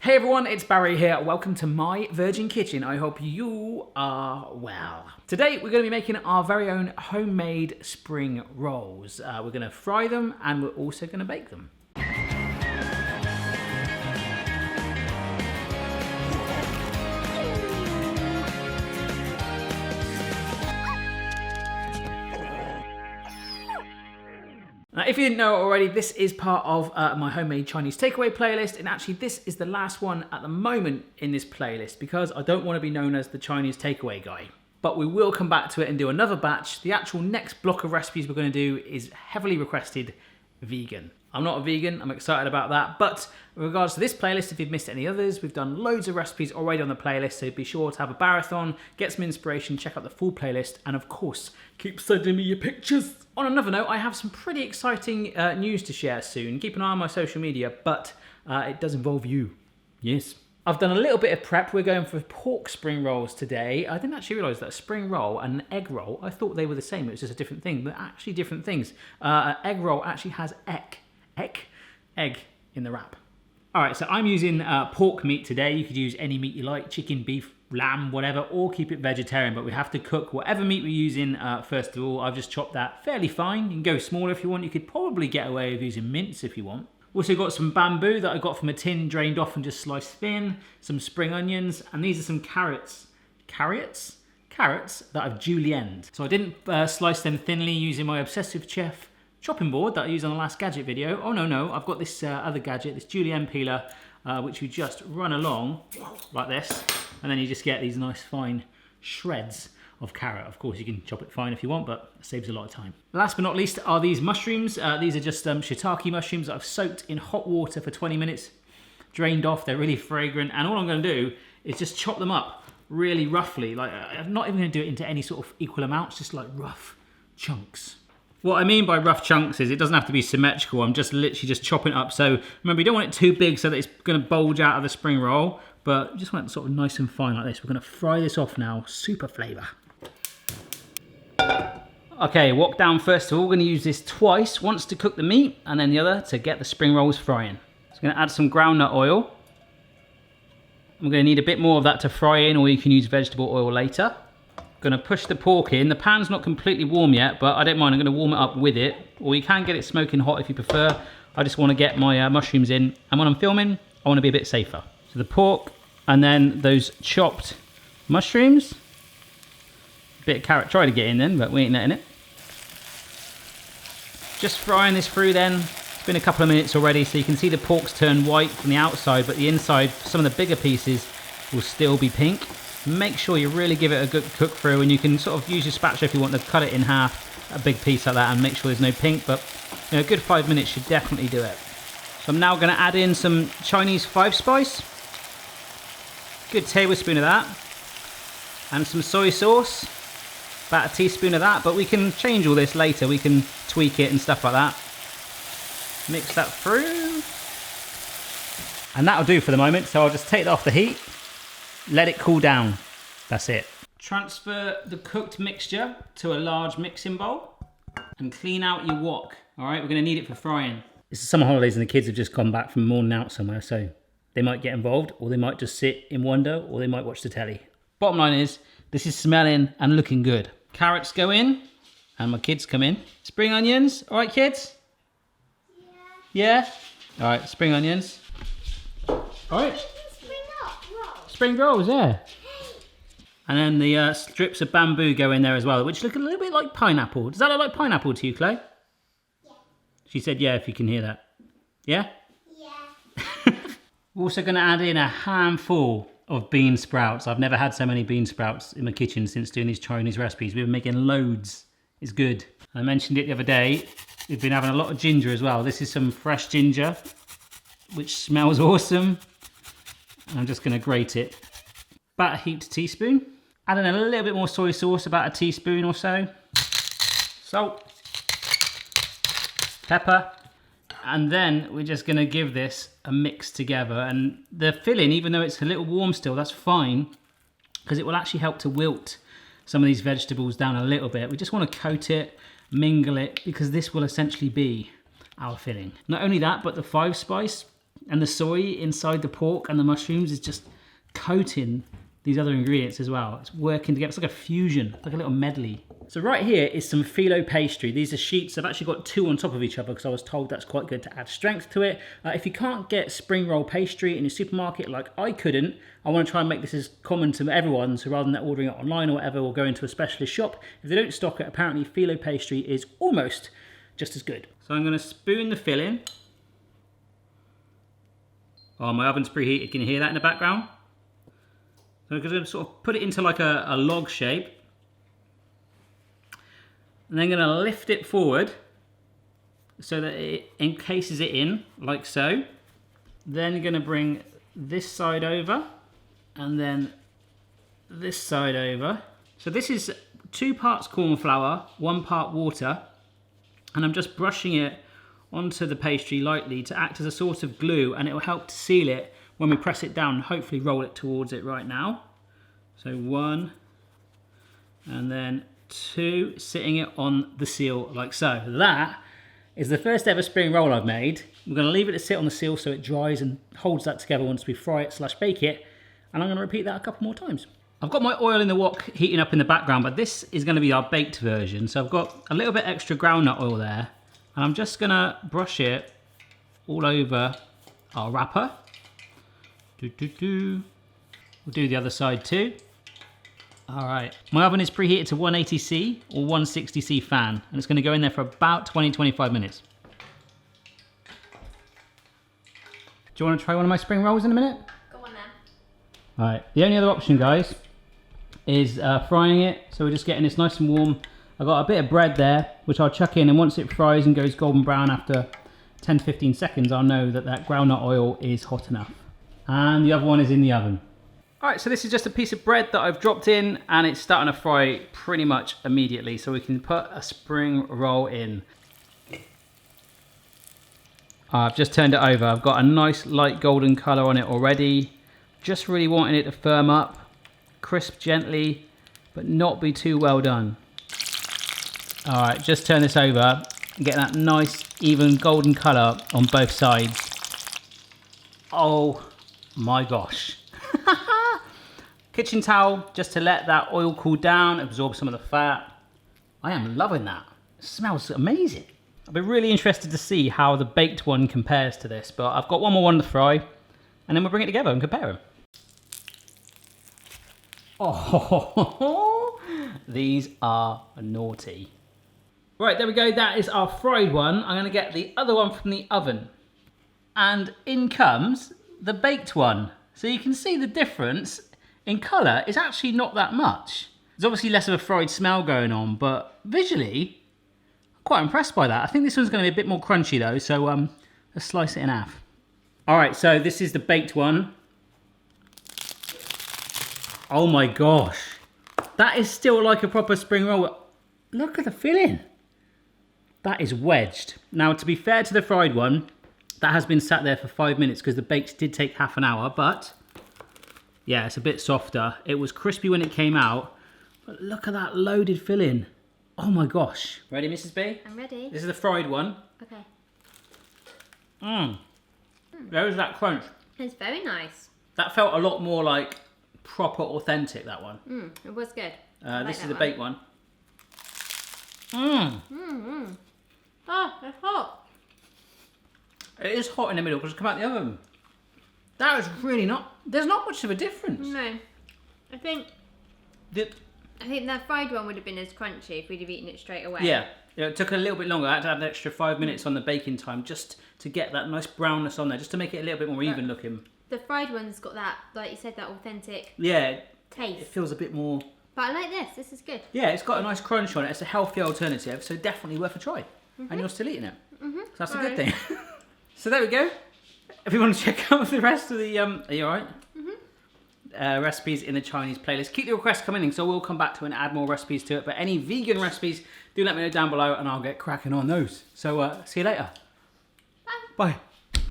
Hey everyone, it's Barry here. Welcome to my Virgin Kitchen. I hope you are well. Today we're going to be making our very own homemade spring rolls. We're going to fry them and we're also going to bake them. Now, if you didn't know already, this is part of my homemade Chinese takeaway playlist, and actually this is the last one at the moment in this playlist because I don't want to be known as the Chinese takeaway guy. But we will come back to it and do another batch. The actual next block of recipes we're going to do is heavily requested vegan. I'm not a vegan, I'm excited about that, but in regards to this playlist, if you've missed any others, we've done loads of recipes already on the playlist, so be sure to have a marathon, get some inspiration, check out the full playlist, and of course, keep sending me your pictures. On another note, I have some pretty exciting news to share soon. Keep an eye on my social media, but it does involve you. Yes. I've done a little bit of prep. We're going for pork spring rolls today. I didn't actually realise that a spring roll and an egg roll, I thought they were the same. It was just a different thing. They're actually different things. An egg roll actually has egg in the wrap. All right, so I'm using pork meat today. You could use any meat you like, chicken, beef, lamb, whatever, or keep it vegetarian, but we have to cook whatever meat we're using first of all. I've just chopped that fairly fine. You can go smaller if you want. You could probably get away with using mince if you want. Also got some bamboo that I got from a tin, drained off and just sliced thin, some spring onions, and these are some carrots. Carrots that I've julienned. So I didn't slice them thinly using my Obsessive Chef chopping board that I used on the last gadget video. Oh no, I've got this other gadget, this julienne peeler, which you just run along like this, and then you just get these nice fine shreds of carrot. Of course, you can chop it fine if you want, but it saves a lot of time. Last but not least are these mushrooms. These are just shiitake mushrooms that I've soaked in hot water for 20 minutes, drained off. They're really fragrant, and all I'm going to do is just chop them up really roughly. Like, I'm not even going to do it into any sort of equal amounts, just like rough chunks. What I mean by rough chunks is it doesn't have to be symmetrical. I'm just literally just chopping it up. So remember, you don't want it too big so that it's going to bulge out of the spring roll, but you just want it sort of nice and fine like this. We're going to fry this off now. Super flavour. Okay, wok down first of all. We're going to use this twice, once to cook the meat and then the other to get the spring rolls frying. So I'm going to add some groundnut oil. I'm going to need a bit more of that to fry in, or you can use vegetable oil later. Going to push the pork in. The pan's not completely warm yet, but I don't mind. I'm going to warm it up with it, or you can get it smoking hot if you prefer. I just want to get my mushrooms in, and when I'm filming, I want to be a bit safer. So the pork, and then those chopped mushrooms. A bit of carrot tried to get in then, but we ain't letting it. Just frying this through then. It's been a couple of minutes already, so you can see the pork's turned white from the outside, but the inside, some of the bigger pieces, will still be pink. Make sure you really give it a good cook through, and you can sort of use your spatula if you want to cut it in half, a big piece like that, and make sure there's no pink, but you know, a good 5 minutes should definitely do it. So I'm now going to add in some Chinese 5-spice, good tablespoon of that, and some soy sauce, about a teaspoon of that, but we can change all this later, we can tweak it and stuff like that. Mix that through, and that'll do for the moment, so I'll just take that off the heat. Let it cool down. That's it. Transfer the cooked mixture to a large mixing bowl and clean out your wok. All right, we're going to need it for frying. This is summer holidays and the kids have just gone back from morning out somewhere, so they might get involved, or they might just sit in wonder, or they might watch the telly. Bottom line is, this is smelling and looking good. Carrots go in, and my kids come in. Spring onions. All right, kids? Yeah? All right, spring onions. All right. Spring rolls, yeah. And then the strips of bamboo go in there as well, which look a little bit like pineapple. Does that look like pineapple to you, Chloe? Yeah. She said yeah, if you can hear that. Yeah? Yeah. We're also going to add in a handful of bean sprouts. I've never had so many bean sprouts in my kitchen since doing these Chinese recipes. We've been making loads. It's good. I mentioned it the other day. We've been having a lot of ginger as well. This is some fresh ginger, which smells awesome. I'm just going to grate it. About a heaped teaspoon. Add in a little bit more soy sauce, about a teaspoon or so. Salt. Pepper. And then we're just going to give this a mix together. And the filling, even though it's a little warm still, that's fine, because it will actually help to wilt some of these vegetables down a little bit. We just want to coat it, mingle it, because this will essentially be our filling. Not only that, but the 5-spice And the soy inside the pork and the mushrooms is just coating these other ingredients as well. It's working together. It's like a fusion, like a little medley. So right here is some filo pastry. These are sheets. I've actually got 2 on top of each other because I was told that's quite good to add strength to it. If you can't get spring roll pastry in your supermarket like I couldn't, I want to try and make this as common to everyone. So rather than ordering it online or whatever, or going to a specialist shop, if they don't stock it, apparently filo pastry is almost just as good. So I'm going to spoon the filling. Oh, my oven's preheated. Can you hear that in the background? So I'm going to sort of put it into like a log shape. And then I'm going to lift it forward so that it encases it in, like so. Then you're going to bring this side over and then this side over. So this is 2 parts corn flour, 1 part water. And I'm just brushing it onto the pastry lightly to act as a sort of glue, and it will help to seal it when we press it down and hopefully roll it towards it right now. So 1 and then 2, sitting it on the seal like so. That is the first ever spring roll I've made. We're going to leave it to sit on the seal so it dries and holds that together once we fry it / bake it. And I'm going to repeat that a couple more times. I've got my oil in the wok heating up in the background, but this is going to be our baked version. So I've got a little bit extra groundnut oil there. And I'm just going to brush it all over our wrapper. We'll do the other side too. All right, my oven is preheated to 180C or 160C fan, and it's going to go in there for about 20-25 minutes. Do you want to try one of my spring rolls in a minute? Go on then. All right, the only other option, guys, is frying it. So we're just getting this nice and warm. I've got a bit of bread there, which I'll chuck in, and once it fries and goes golden brown after 10-15 seconds, I'll know that that groundnut oil is hot enough. And the other one is in the oven. All right, so this is just a piece of bread that I've dropped in, and it's starting to fry pretty much immediately. So we can put a spring roll in. I've just turned it over. I've got a nice light golden color on it already. Just really wanting it to firm up, crisp gently, but not be too well done. All right, just turn this over and get that nice even golden color on both sides. Oh my gosh. Kitchen towel just to let that oil cool down, absorb some of the fat. I am loving that. It smells amazing. I'll be really interested to see how the baked one compares to this, but I've got one more one to fry, and then we'll bring it together and compare them. Oh, these are naughty. Right, there we go. That is our fried one. I'm going to get the other one from the oven. And in comes the baked one. So you can see the difference in colour is actually not that much. There's obviously less of a fried smell going on, but visually, I'm quite impressed by that. I think this one's going to be a bit more crunchy though, so let's slice it in half. All right, so this is the baked one. Oh my gosh. That is still like a proper spring roll. Look at the filling. That is wedged. Now, to be fair to the fried one, that has been sat there for 5 minutes because the baked did take half an hour, but yeah, it's a bit softer. It was crispy when it came out, but look at that loaded filling. Oh my gosh. Ready, Mrs. B? I'm ready. This is the fried one. Okay. There's that crunch. It's very nice. That felt a lot more like proper authentic, that one. It was good. This is the baked one. Oh, it's hot. It is hot in the middle because it's come out the oven. That is really not, there's not much of a difference. No. I think that fried one would have been as crunchy if we'd have eaten it straight away. Yeah, it took a little bit longer. I had to add an extra 5 minutes on the baking time just to get that nice brownness on there, just to make it a little bit more even looking. The fried one's got that, like you said, that authentic taste. It feels a bit more... But I like this. This is good. Yeah, it's got a nice crunch on it. It's a healthy alternative, so definitely worth a try. And you're still eating it. So that's a good thing. So there we go. If you want to check out the rest of the... are you alright? Recipes in the Chinese playlist. Keep the requests coming in, so we'll come back to it and add more recipes to it. But any vegan recipes, do let me know down below and I'll get cracking on those. So see you later. Bye. Bye.